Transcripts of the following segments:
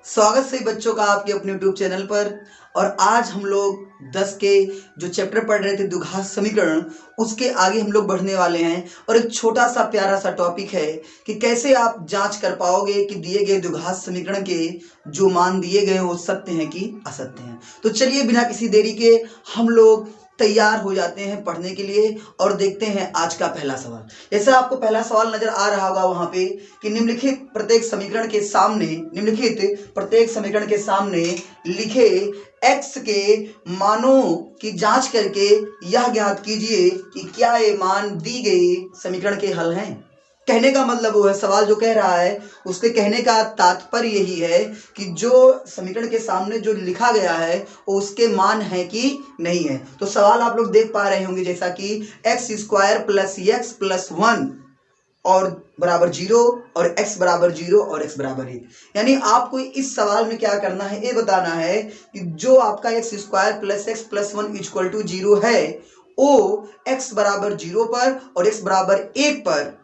स्वागत सही बच्चों का आपके अपने YouTube चैनल पर। और आज हम लोग 10 के जो चैप्टर पढ़ रहे थे द्विघात समीकरण, उसके आगे हम लोग बढ़ने वाले हैं। और एक छोटा सा प्यारा सा टॉपिक है कि कैसे आप जांच कर पाओगे कि दिए गए द्विघात समीकरण के जो मान दिए गए हैं वो सत्य हैं कि असत्य हैं। तो चलिए बिना किसी देरी के हम लोग तैयार हो जाते हैं पढ़ने के लिए और देखते हैं आज का पहला सवाल। जैसा आपको पहला सवाल नजर आ रहा होगा वहां पे कि निम्नलिखित प्रत्येक समीकरण के सामने लिखे x के मानों की जांच करके यह ज्ञात कीजिए कि क्या ये मान दी गई समीकरण के हल हैं। कहने का मतलब वो है, सवाल जो कह रहा है उसके कहने का तात्पर्य यही है कि जो समीकरण के सामने जो लिखा गया है वो उसके मान है कि नहीं है। तो सवाल आप लोग देख पा रहे होंगे जैसा कि x² + x + 1 और बराबर 0 और x बराबर 0 और x बराबर 1। यानी आपको इस सवाल में क्या करना है, ये बताना है कि जो आपका x² + x + 1 = 0 है वो x बराबर 0 पर और x बराबर 1 पर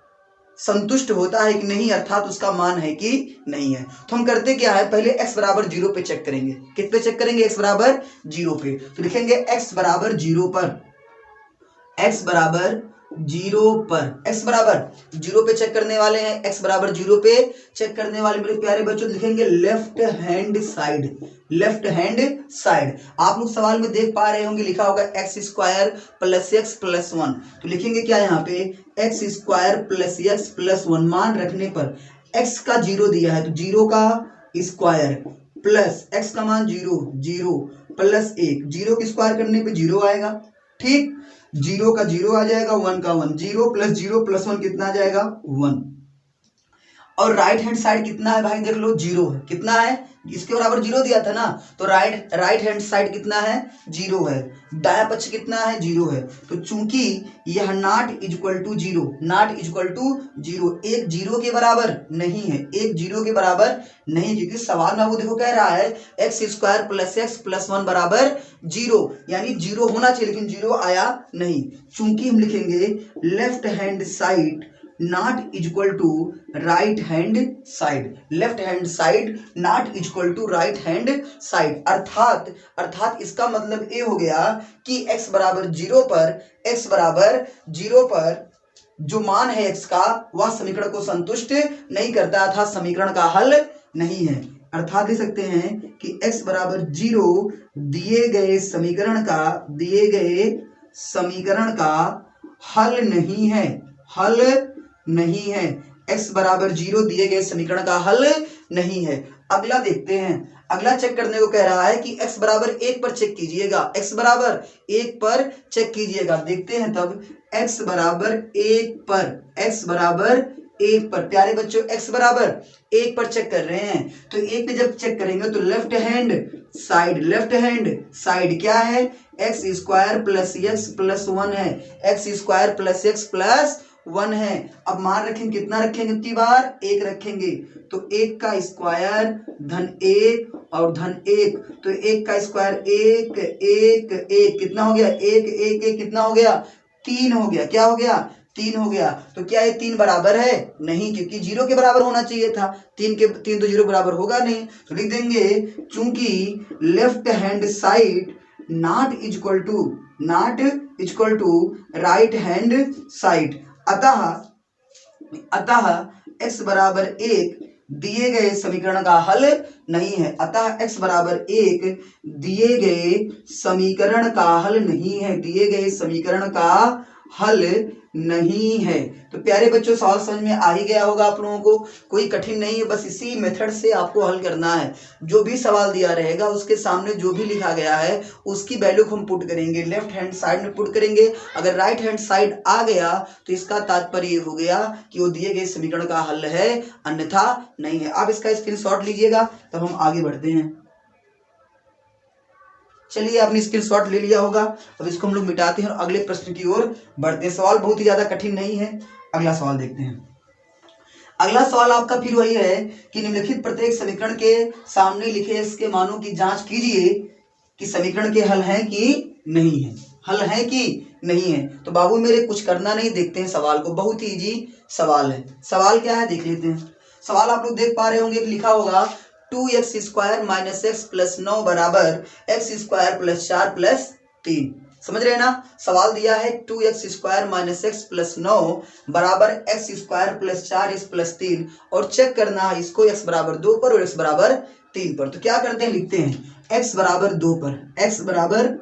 संतुष्ट होता है कि नहीं, अर्थात उसका मान है कि नहीं है। तो हम करते क्या है, पहले x बराबर 0 पे चेक करेंगे। किस पे चेक करेंगे? x बराबर 0 पे। तो लिखेंगे x बराबर 0 पर, x बराबर 0 पर, x बराबर 0 पे चेक करने वाले हैं। x बराबर 0 पे चेक करने वाले मेरे प्यारे बच्चों लिखेंगे left hand side. Left hand side आप लोग सवाल में देख पा रहे होंगे लिखा होगा x² + x + 1। तो लिखेंगे क्या यहाँ पे, x² + x + 1 मान रखने पर x का 0 दिया है तो 0 का स्क्वायर प्लस x का मान 0 0 प्लस 1, 0 की स्क्वायर करने पे 0 आएगा। ठीक, 0 का 0 आ जाएगा, 1 का 1, 0 + 0 + 1 कितना आ जाएगा? 1। और राइट हैंड साइड कितना है भाई, देख लो 0 है। कितना है? इसके बराबर 0 दिया था ना, तो राइट हैंड साइड कितना है? 0 है। दाया पक्ष कितना है? 0 है। तो चूंकि यह नॉट इक्वल टू 0, एक 0 के बराबर नहीं है, एक 0 के बराबर नहीं, क्योंकि सवाल में वो देखो कह रहा है x² + x + 1 बराबर 0, यानी 0 होना चाहिए लेकिन 0 आया नहीं। चूंकि हम लिखेंगे left hand side not equal to right hand side, left hand side not equal to right hand side, अर्थात इसका मतलब ये हो गया कि x बराबर 0 पर जो मान है x का वह समीकरण को संतुष्ट नहीं करता था, समीकरण का हल नहीं है। अर्थात लिख सकते हैं कि x बराबर 0 दिए गए समीकरण का हल नहीं है, x बराबर 0 दिए गए समीकरण का हल नहीं है। अगला देखते हैं, अगला चेक करने को कह रहा है कि x बराबर 1 पर चेक कीजिएगा, x बराबर 1 पर चेक कीजिएगा। देखते हैं तब x बराबर 1 पर प्यारे बच्चों x बराबर 1 पर चेक कर रहे हैं। तो 1 पे जब चेक करेंगे तो लेफ्ट हैंड साइड क्या है? x² + x + 1 है, x² + x + 1 है। अब मान रखेंगे, कितना रखेंगे? कितनी बार? 1 रखेंगे। तो 1 का स्क्वायर धन 1 और धन 1, तो 1 का स्क्वायर 1 1 1 कितना हो गया? 1 1 1 कितना हो गया? 3 हो गया। क्या हो गया? 3 हो गया। तो क्या ये 3 बराबर है? नहीं, क्योंकि 0 के बराबर होना चाहिए था। 3 तो 0 बराबर होगा नहीं। तो लिख देंगे चूंकि left hand side not equal to right hand side, अतः x बराबर 1 दिए गए समीकरण का हल नहीं है। अतः x बराबर 1 दिए गए समीकरण का हल नहीं है। तो प्यारे बच्चों सवाल समझ में आ ही गया होगा आप लोगों को, कोई कठिन नहीं है, बस इसी मेथड से आपको हल करना है। जो भी सवाल दिया रहेगा उसके सामने जो भी लिखा गया है उसकी वैल्यू को हम पुट करेंगे, लेफ्ट हैंड साइड में पुट करेंगे। अगर राइट हैंड साइड आ गया तो इसका तात्पर्य ये हो गया कि वो दिए गए समीकरण का हल है, अन्यथा नहीं है। आप इसका स्क्रीनशॉट लीजिएगा तब हम आगे बढ़ते हैं। चलिए आपने स्क्रीनशॉट ले लिया होगा, अब इसको हम लोग मिटाते हैं और अगले प्रश्न की ओर बढ़ते हैं। सवाल बहुत ही ज्यादा कठिन नहीं है, अगला सवाल देखते हैं। अगला सवाल आपका फिर वही है कि निम्नलिखित प्रत्येक समीकरण के सामने लिखे इसके मानों की जांच कीजिए कि समीकरण के हल हैं कि नहीं है। तो बाबू मेरे कुछ करना नहीं, देखते हैं सवाल को। बहुत ही इजी सवाल है। सवाल क्या है देख लेते हैं। सवाल आप लोग देख पा रहे होंगे कि लिखा होगा 2x² माइनस एक्स प्लस 9 बराबर x² प्लस 4 प्लस 3। समझ रहे हैं ना। सवाल दिया है 2x² माइनस एक्स प्लस 9 बराबर x² प्लस 4x प्लस 3 और चेक करना है इसको x बराबर 2 पर और x बराबर 3 पर। तो क्या करते हैं, लिखते हैं x बराबर 2 पर, x बराबर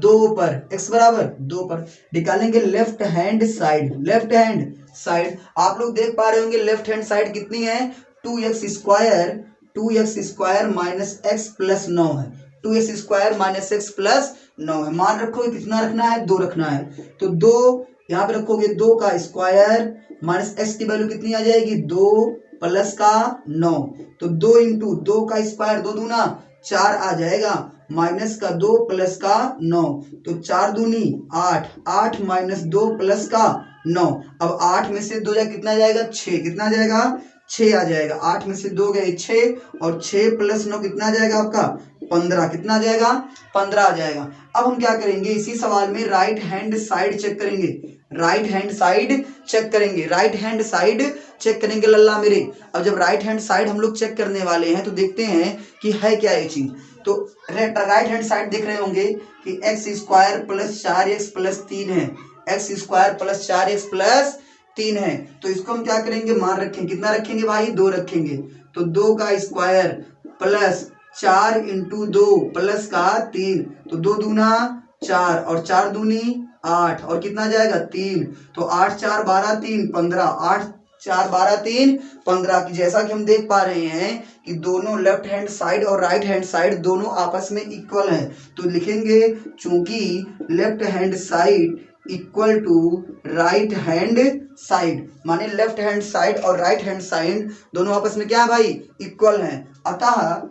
2 पर, x बराबर 2 पर निकालेंगे left hand side. Left hand side आप लोग देख पा रहे होंगे लेफ्ट हैंड साइड कितनी है, 2x² माइनस एक्स प्लस 9 है, 2x² माइनस एक्स प्लस 9 है। मान रखो कितना रखना है, 2 रखना है। तो 2 यहाँ पे रखोगे, 2 का स्क्वायर माइनस एक्स की वैल्यू कितनी आ जाएगी, 2 प्लस का 9। तो 2 इंटू 2 का स्क्वायर 2 दूना 4 आ जाएगा, माइनस का 2 प्लस का 9। तो 4 दूनी 8, 8 माइनस 2 प्लस का 9। अब 8 में से 2 कितना जाएगा, 6। कितना जाएगा, 6 आ जाएगा। 8 में से 2 गए 6 और 6 प्लस 9 कितना आ जाएगा आपका, 15। कितना आ जाएगा, 15 आ जाएगा। अब हम क्या करेंगे, इसी सवाल में राइट हैंड साइड चेक करेंगे। राइट हैंड साइड चेक करेंगे, राइट हैंड साइड चेक करेंगे लल्ला मेरे। अब जब राइट हैंड साइड हम लोग चेक करने वाले हैं तो देखते हैं कि है क्या ये चीज। तो राइट हैंड साइड देख रहे होंगे कि x² प्लस 4x प्लस 3 है, x² प्लस 4x प्लस 3 है। तो इसको हम क्या करेंगे, मान रखेंगे, कितना रखेंगे भाई, 2 रखेंगे। तो 2 का स्क्वायर प्लस 4 इंटू 2 प्लस का 3। तो 2 दूना 4 और 4 दूनी 8 और कितना जाएगा, 3। तो 8 4 12 3 15, 8 4 12 3 15 की जैसा कि हम देख पा रहे हैं कि दोनों लेफ्ट हैंड साइड और राइट हैंड साइड दोनों आपस में इक्वल है। तो लिखेंगे चूंकि left hand side equal to right hand side, माने लेफ्ट हैंड साइड और राइट हैंड साइड दोनों आपस में क्या है भाई, इक्वल हैं। अतः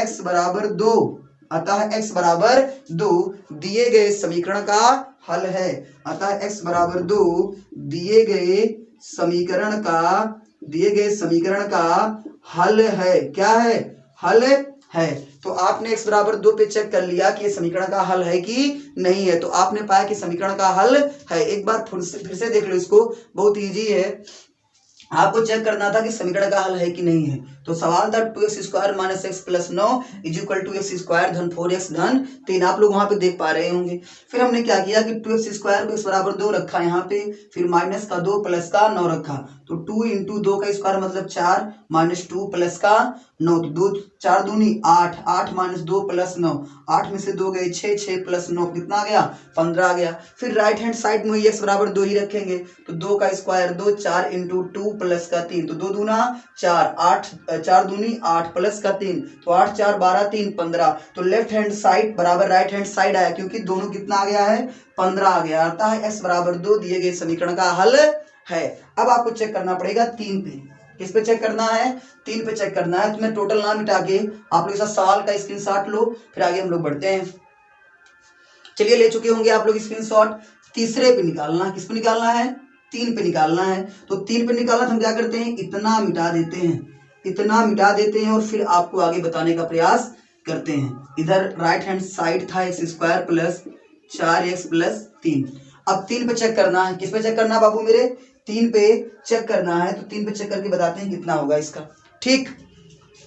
x बराबर 2, अतः x बराबर 2 दिए गए समीकरण का हल है। अतः x बराबर 2 दिए गए समीकरण का हल है। क्या है, हल है। तो आपने x बराबर 2 पे चेक कर लिया कि ये समीकरण का हल है कि नहीं है। तो आपने पाया कि समीकरण का हल है। एक बार फिर से देख लो इसको, बहुत इजी है। आपको चेक करना था कि समीकरण का हल है कि नहीं है। तो सवाल था 2x² minus x plus 9 is equal to x² धन 4x धन 3। आप लोग वहां पे देख पा रहे होंगे। फिर हमने क्या किया कि 2x² को x बराबर 2 रखा यहाँ पे, फिर माइनस का 2 प्लस का 9 रखा। तो 2 इंटू 2 का स्क्वायर मतलब 4 माइनस 2 प्लस का 9। तो 2 4 दूनी 8, 8 माइनस 2 प्लस 9, 8 में से 2 गए 6, 6 प्लस 9 कितना आ गया, 15 आ गया। फिर राइट हैंड साइड में x बराबर 2 ही रखेंगे। तो 2 का स्क्वायर 2, 4 इंटू 2 प्लस का 3। तो 2 दूना 4, 8 4 दूनी 8 प्लस का 3। तो 8 4 12 3 15। तो लेफ्ट हैंड साइड बराबर राइट हैंड साइड आया क्योंकि दोनों कितना आ गया है, 15 आ गया। अतः x बराबर 2 दिए गए समीकरण का हल है। अब आपको चेक करना पड़ेगा 3 पे। किस पे चेक करना है, 3 पे चेक करना है। तो मैं टोटल ना मिटा के आप लोग सवाल का स्क्रीनशॉट लो, फिर आगे हम लोग बढ़ते हैं। चलिए ले चुके होंगे आप लोग स्क्रीनशॉट। तीसरे पे निकालना, किस पे निकालना है, 3 पे निकालना है। तो 3 पे निकालना तो हम क्या करते हैं, इतना मिटा देते हैं, इतना मिटा देते हैं और फिर आपको आगे बताने का प्रयास करते हैं। इधर राइट हैंड साइड था x² प्लस 4x प्लस 3। अब 3 पे चेक करना है। किस पे चेक करना है बाबू मेरे, 3 पे चेक करना है। तो 3 पे चेक करके बताते हैं कितना होगा इसका। ठीक,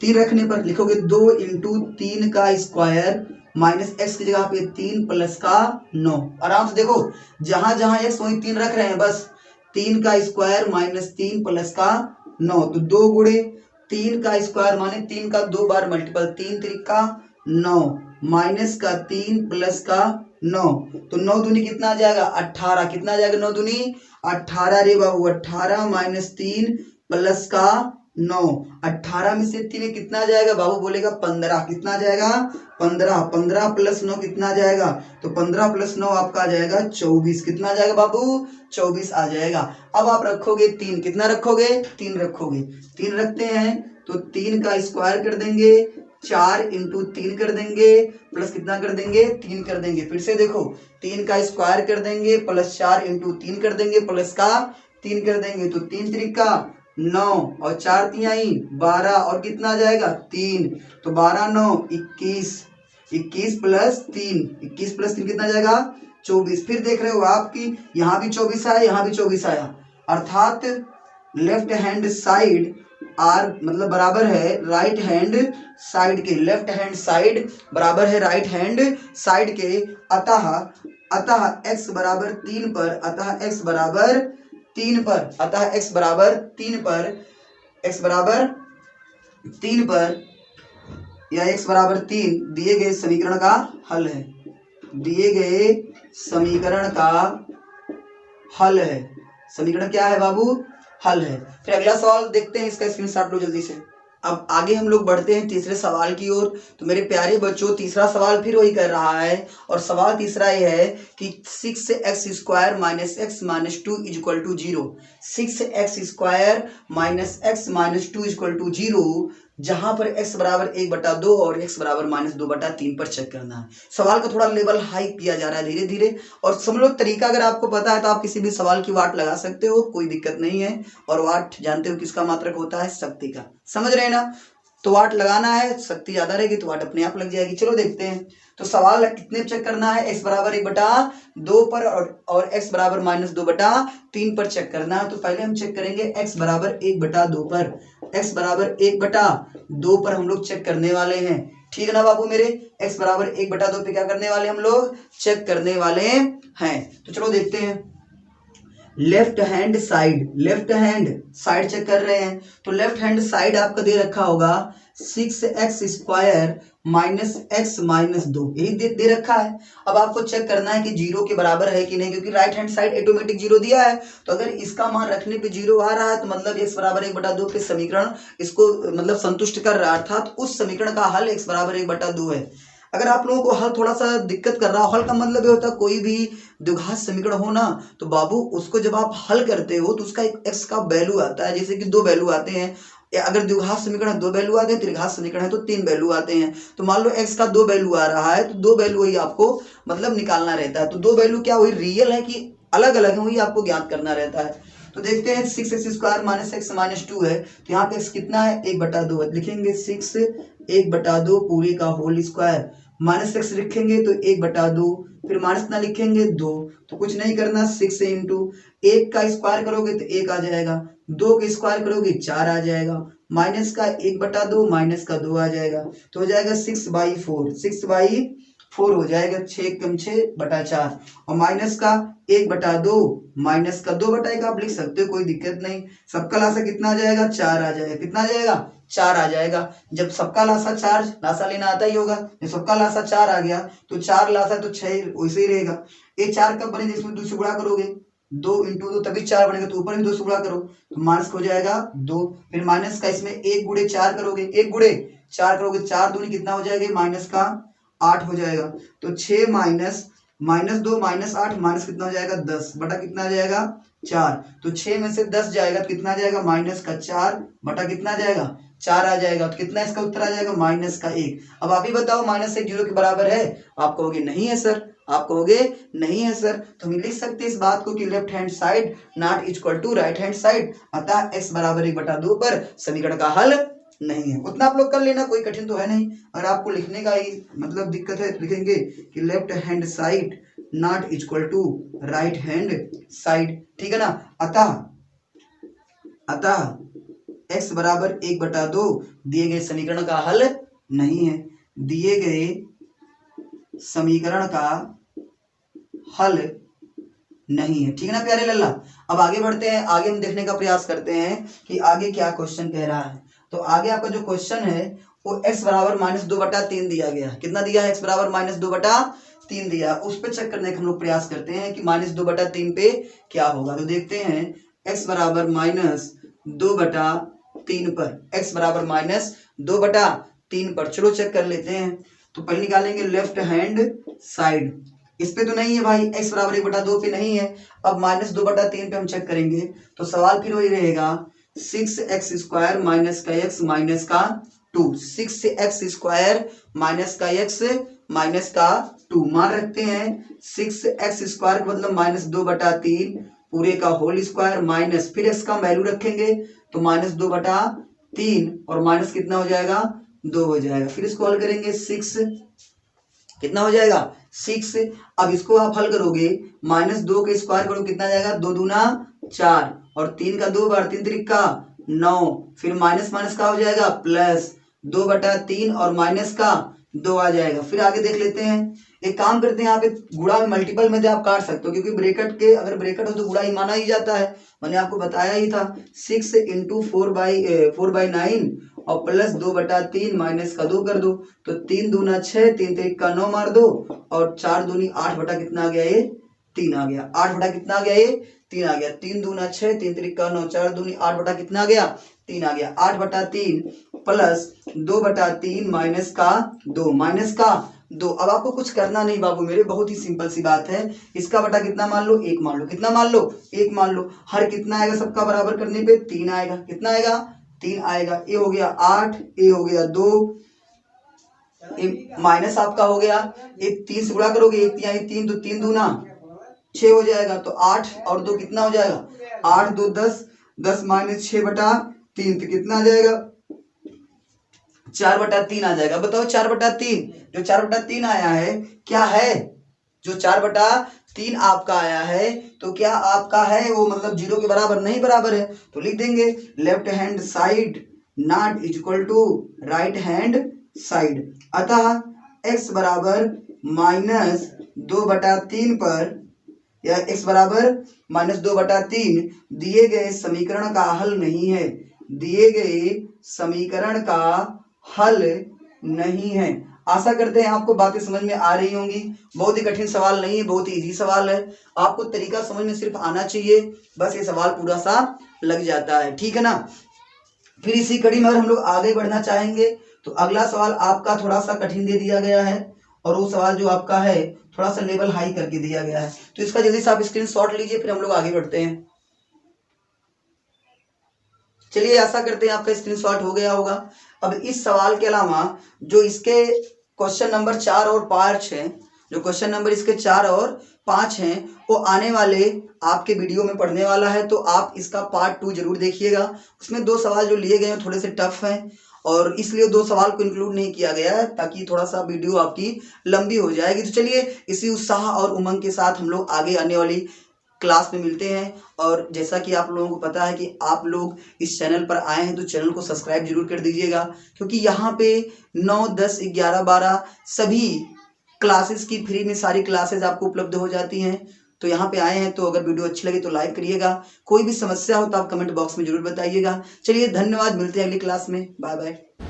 3 रखने पर लिखोगे 2 इंटू 3 का स्क्वायर माइनस एक्स की जगह पे 3 प्लस का 9। आराम से देखो, जहां जहां एक्स वहीं 3 रख रहे हैं बस। 3 का स्क्वायर माइनस 3 प्लस का 9। तो 2 गुणे 3 का स्क्वायर माने 3 का 2 बार मल्टीपल, 3 त्रिका 9 माइनस का 3 प्लस का 9। तो 9 दूनी कितना आ जाएगा, 18। कितना आ जाएगा 9 दूनी 18 रे बाबू, 18 माइनस 3 प्लस का 9। 18 में से 3 कितना आ जाएगा बाबू, बोलेगा 15। कितना आ जाएगा, 15। 15 प्लस 9 कितना आ जाएगा, तो 15 प्लस 9 आपका आ जाएगा 24। कितना आ जाएगा बाबू, 24 आ जाएगा। अब आप रखोगे 3, कितना रखोगे, 3 रखोगे। 3 रखते हैं तो 3 का स्क्वायर कर देंगे, 4 इंटू 3 कर देंगे, प्लस कितना कर देंगे, 3 कर देंगे। फिर से देखो, 3 का स्क्वायर कर देंगे प्लस 4 इंटू 3 कर देंगे प्लस का 3 कर देंगे। तो 3 त्रिका 9 और 4 तिहाई 12 और कितना आ जाएगा 3। तो 12 9 21, 21 प्लस 3, 21 प्लस 3 कितना आ जाएगा 24। फिर देख रहे हो आपकी यहाँ भी 24 आया, यहाँ भी 24 आया। अर्थात लेफ्ट हैंड साइड आर मतलब बराबर है राइट हैंड साइड के, लेफ्ट हैंड साइड बराबर है राइट हैंड साइड के। अतः अतः x बराबर 3 पर, अतः x बराबर 3 पर, अतः x बराबर 3 पर, x बराबर 3 पर या x बराबर 3 दिए गए समीकरण का हल है, दिए गए समीकरण का हल है। समीकरण क्या है बाबू? हल है। फिर अगला सवाल देखते हैं, इसका स्क्रीनशॉट लो जल्दी से। अब आगे हम लोग बढ़ते हैं तीसरे सवाल की ओर। तो मेरे प्यारे बच्चों, तीसरा सवाल फिर वही कर रहा है और सवाल तीसरा ये है कि 6x² minus x minus 2 is equal to 0। 6x² minus x minus 2 is equal to 0, जहां पर x बराबर 1/2 और x बराबर -2/3 पर चेक करना है। सवाल का थोड़ा लेवल हाई किया जा रहा है धीरे धीरे, और समझ तरीका अगर आपको पता है तो आप किसी भी सवाल की वाट लगा सकते हो, कोई दिक्कत नहीं है। और वाट जानते हो किसका मात्रक होता है? शक्ति का। समझ रहे हैं ना? तो वाट लगाना है, शक्ति ज्यादा रहेगी तो वाट अपने आप लग जाएगी। चलो देखते हैं। तो सवाल कितने चेक करना है? x बराबर 1/2 पर और x बराबर -2/3 पर चेक करना है। तो पहले हम चेक करेंगे x बराबर 1/2 पर, x बराबर 1/2 पर हम लोग चेक करने वाले हैं। ठीक है ना बाबू मेरे? x बराबर 1/2 पे क्या करने वाले हम लोग? चेक करने वाले हैं। तो चलो देखते हैं। Left hand side, left hand side check कर रहे हैं। तो लेफ्ट हैंड साइड आपका दे रखा होगा 6x² माइनस x माइनस 2, यही दे रखा है। अब आपको चेक करना है कि 0 के बराबर है कि नहीं, क्योंकि राइट हैंड साइड ऑटोमेटिक 0 दिया है। तो अगर इसका मान रखने पे 0 आ रहा है तो मतलब x बराबर 1/2 के समीकरण इसको मतलब संतुष्ट कर रहा है, अर्थात उस समीकरण का हल x बराबर 1/2 है। अगर आप लोगों को हल थोड़ा सा दिक्कत कर रहा हो, हल का मतलब ये होता है कोई भी द्विघात समीकरण हो ना, तो बाबू उसको जब आप हल करते हो तो उसका एक x का वैल्यू आता है। जैसे कि 2 वैल्यू आते हैं, अगर द्विघात समीकरण 2 वैल्यू आते हैं, त्रिघात समीकरण है तो 3 वैल्यू आते हैं। तो मान लो x का 2 वैल्यू आ रहा है तो 2 वैल्यू ही आपको मतलब निकालना रहता है। तो 2 वैल्यू क्या हुई, रियल है कि अलग अलग है, वही आपको ज्ञात करना रहता है। तो देखते हैं 6x² माइनस x माइनस 2 है, तो यहाँ पे x कितना है? 1/2 है। लिखेंगे 6 1/2 पूरे का होल स्क्वायर, माइनस एक्स लिखेंगे तो 1/2, फिर माइनस ना लिखेंगे 2, तो कुछ नहीं करना, 6 इंटू 1 का स्क्वायर करोगे तो 1 आ जाएगा, 2 का स्क्वायर करोगे 4 आ जाएगा, माइनस का 1/2 माइनस का 2 आ जाएगा, तो हो जाएगा 6/4, 6/4 हो जाएगा, 6 कम 6/4, और माइनस का 1/2 माइनस का 2/1 आप लिख सकते हो, कोई दिक्कत नहीं। सबका लासा कितना आ जाएगा? 4 आ जाएगा। कितना आ जाएगा? 4 आ जाएगा। जब सबका लासा 4, लासा लेना आता ही होगा, जब सबका लासा 4 आ गया तो 4 लासा तो 6 वैसे ही रहेगा। ये 4 कब बने? जिसमें 2 से गुणा करोगे, 2 इंटू 2 तभी 4 बनेगा, तो ऊपर भी 2 से गुणा करो तो माइनस हो जाएगा 2, फिर माइनस का इसमें 1 गुणे 4 करोगे, 1 गुणे 4 करोगे, 4 दूनी कितना हो जाएगा? माइनस का 8 हो जाएगा। तो 6 माइनस -2 माइनस 8 माइनस कितना हो जाएगा? 10 बटा कितना आ जाएगा? 4। तो 6 में से 10 जाएगा तो कितना आ जाएगा? माइनस का 4 बटा कितना आ जाएगा? 4 आ जाएगा। तो कितना इसका उत्तर आ जाएगा? माइनस का 1। अब आप ही बताओ, माइनस 1 0 के बराबर है? आप कहोगे नहीं है सर, आप कहोगे नहीं है सर। तो हम लिख सकते हैं इस बात को कि left hand side not equal to right hand side, अतः x बराबर 1/2 पर समीकरण का हल नहीं है। उतना आप लोग कर लेना, कोई कठिन तो है नहीं। अगर आपको लिखने का ही मतलब दिक्कत है, लिखेंगे कि left hand side not equal to right hand side, ठीक है ना। अतः x बराबर 1/2 दिए गए समीकरण का हल नहीं है, दिए गए समीकरण का हल नहीं है, ठीक है ना प्यारे लल्ला। अब आगे बढ़ते हैं, आगे हम देखने का प्रयास करते हैं कि आगे क्या क्वेश्चन कह रहा है। तो आगे आपका जो क्वेश्चन है वो x बराबर -2/3 दिया गया। कितना दिया है? x बराबर -2/3 दिया। उस पर चेक करने का हम लोग प्रयास करते हैं कि -2/3 पे क्या होगा। तो देखते हैं x बराबर -2/3 पर, x बराबर -2/3 पर चलो चेक कर लेते हैं। तो पहले निकालेंगे लेफ्ट हैंड साइड, इस पे तो नहीं है भाई, x बराबर 1/2 पे नहीं है। अब -2/3 पे हम चेक करेंगे तो सवाल फिर वही रहेगा, 6x² माइनस का x माइनस का 2, 6x² माइनस का x माइनस का 2 मान रखते हैं। 6x² का मतलब -2/3 पूरे का होल स्क्वायर माइनस, फिर x का वैल्यू रखेंगे तो -2/3 और माइनस कितना हो जाएगा? 2 हो जाएगा। फिर इसको हल करेंगे, 6 कितना हो जाएगा? 6। अब इसको आप हल करोगे, -2 का स्क्वायर करो कितना जाएगा? 2 दूना 4 और 3 का 2 बार, 3 त्रिक का 9, फिर माइनस माइनस का हो जाएगा प्लस 2/3 और माइनस का 2 आ जाएगा। फिर आगे देख लेते हैं। एक काम करते हैं, यहाँ पे गुणा में मल्टीपल में आप काट सकते हो, क्योंकि ब्रेकेट के अगर ब्रेकेट हो तो गुणा ही माना ही जाता है। मैंने आपको बताया ही था 6 × 4/9 और प्लस 2/3 माइनस का 2 कर दो, तो 3 दूना 6, 3 3 का 9 मार दो और 4 दूनी 8 बटा कितना आ गया ये 3 आ गया। 8 बटा कितना आ गया ये 3 आ गया। 3 दूना 6, 3 3 का 9, 4 दूनी 8 बटा कितना आ गया 3 आ गया। 8/3 प्लस 2/3 माइनस का 2 माइनस का 2। अब आपको कुछ करना नहीं बाबू मेरे, बहुत ही सिंपल सी बात है। इसका बटा कितना मान लो 1 मान लो, कितना मान लो 1 मान लो। हर कितना आएगा सबका बराबर करने पे 3 आएगा, कितना आएगा 3 आएगा। ए हो गया 8, ए हो गया 2, माइनस आपका हो गया। एक 3 से गुणा करोगे 1 3 3, तो 3 दूना 6 हो जाएगा, तो 8 और 2 कितना हो जाएगा 8 2 10, 10 माइनस 6/3 तो कितना आ जाएगा 4/3 आ जाएगा। बताओ 4/3, जो 4/3 आया है क्या है, जो 4/3 आपका आया है तो क्या आपका है वो मतलब 0 के बराबर नहीं, बराबर है। तो लिख देंगे left hand side not equal to right hand side. अतः x बराबर -2/3 पर या x बराबर -2/3 दिए गए समीकरण का हल नहीं है, दिए गए समीकरण का हल नहीं है। आशा करते हैं आपको बातें समझ में आ रही होंगी। बहुत ही कठिन सवाल नहीं है, बहुत ही इजी सवाल है। आपको तरीका समझ में सिर्फ आना चाहिए, बस ये सवाल पूरा सा लग जाता है, ठीक है ना। फिर इसी कड़ी में अगर हम लोग आगे बढ़ना चाहेंगे तो अगला सवाल आपका थोड़ा सा कठिन दे दिया गया है, और वो सवाल जो आपका है थोड़ा सा लेवल हाई करके दिया गया है। तो इसका जल्दी से आप स्क्रीनशॉट लीजिए, फिर हम लोग आगे बढ़ते हैं। चलिए आशा करते हैं आपका स्क्रीनशॉट हो गया होगा। अब इस सवाल के अलावा जो इसके क्वेश्चन नंबर 4 और 5 हैं, जो क्वेश्चन नंबर इसके 4 और 5 हैं वो आने वाले आपके वीडियो में पढ़ने वाला है, तो आप इसका पार्ट 2 जरूर देखिएगा। उसमें 2 सवाल जो लिए गए हैं थोड़े से टफ हैं, और इसलिए 2 सवाल को इंक्लूड नहीं किया गया है, ताकि थोड़ा सा वीडियो आपकी लंबी हो जाएगी। तो चलिए इसी उत्साह और उमंग के साथ हम लोग आगे आने वाली क्लास में मिलते हैं। और जैसा कि आप लोगों को पता है कि आप लोग इस चैनल पर आए हैं तो चैनल को सब्सक्राइब जरूर कर दीजिएगा, क्योंकि यहाँ पे 9 10 11 12 सभी क्लासेस की फ्री में सारी क्लासेस आपको उपलब्ध हो जाती हैं। तो यहाँ पे आए हैं तो अगर वीडियो अच्छी लगे तो लाइक करिएगा। कोई भी समस्या हो तो आप कमेंट बॉक्स में जरूर बताइएगा। चलिए धन्यवाद, मिलते हैं अगली क्लास में, बाय बाय।